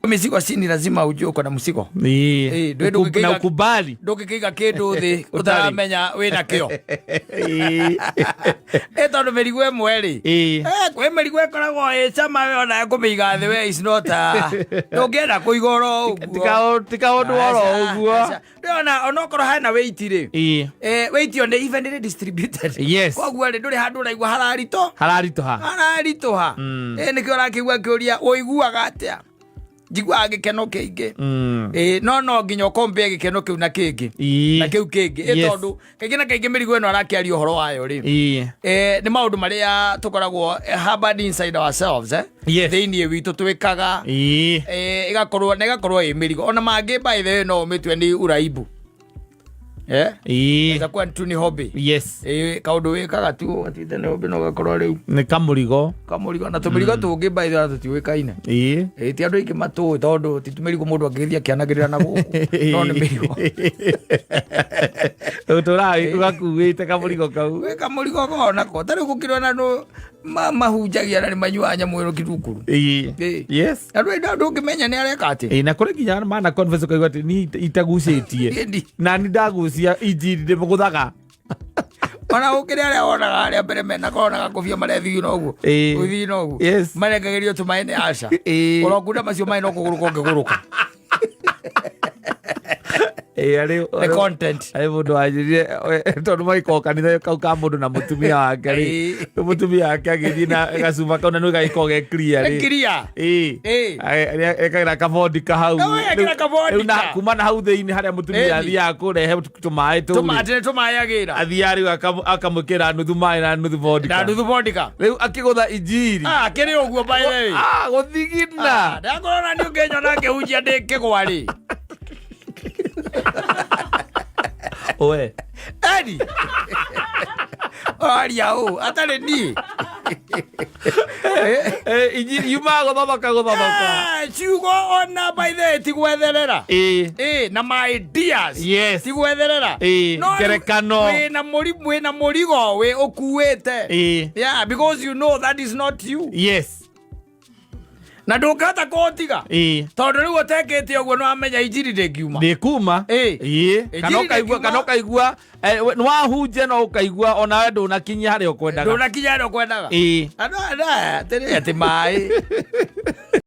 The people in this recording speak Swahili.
Misigo chini lazima ujue uko na msigo. Na ukubali. Ndukikiga kindu thi utaramenya wina kio. Tondu mirigo imwe ri. Kwi mirigo ikoragwo cama we ona kumiiga thi we is not ndungienda kuigoro uguo. Tika undu oro uguo. Ona okorwo hana weight ri. Weight on evenly distributed. Koguo ri nduri handu raigua hararitoha. Nikio rakigua kiuria uiguaga atia. Jigwa gikeno kingi no nginya kombe gikeno kiu na kingi na kiu kingi tondu kingi na kingi mirigo eno arakiaria uhoro wayo ri ni maundu maria tukoragwo harbored inside ourselves thiini witu twikaga igakorwo mirigo ona mangi by the way no mitwe ni uraibu itakuwa tu ni hobby kaundu wikaga tu atite ni hobby no gakorwo riu ni kamurigo na tumirigo tungi by the way tutiwikaine ti andu ingi matu tondu ti tumirigo mundu angithia kianagirira na guku no ni mirigo uturai ugakuite kamurigo kau kamurigo kona ko tari gukirwa na no mahunjagia na ni manyua nyamwiro kirukuru andu ngimenya ni areka ati na kuri nginya mana conference kaigwa ati ni itagucitie na ni ndagucia injiri ndi muguthaga ona ukire aria onaga aria mbere mena konaga kufia marethi noguo uthi noguo marengagirio tumaini aca urokunda macio mai no kuguruka ngiguruka the content mundu ajire tondu maiko kanitha kau ka mundu na mutumia wake ri mutumia wake agithii na gacuma kau na no gaiko ge clear ekagira kabodi ka hau na kuma na hau thiini haria mutumia athia kurehe tumai agira athia riu akamukira nuthu mai na nuthu vodka riu akigutha injiri kiri uguo by the way guthigina ndakorona ni ungenyo nake hunjia ndikigwa ri oe Edi Aria atale ni injiri yumago thothoka ciugo ona by the tigwetherera na my ideas tigwetherera ngerekano we na murigo we ukuwete because you know that is not you na ndukata kotiga tondu riu utekete uguo no amenya injiri ndingiuma kana ukaigua nwahunje no ukaigua ona we ndunakinya haria ukwendaga andu ati mai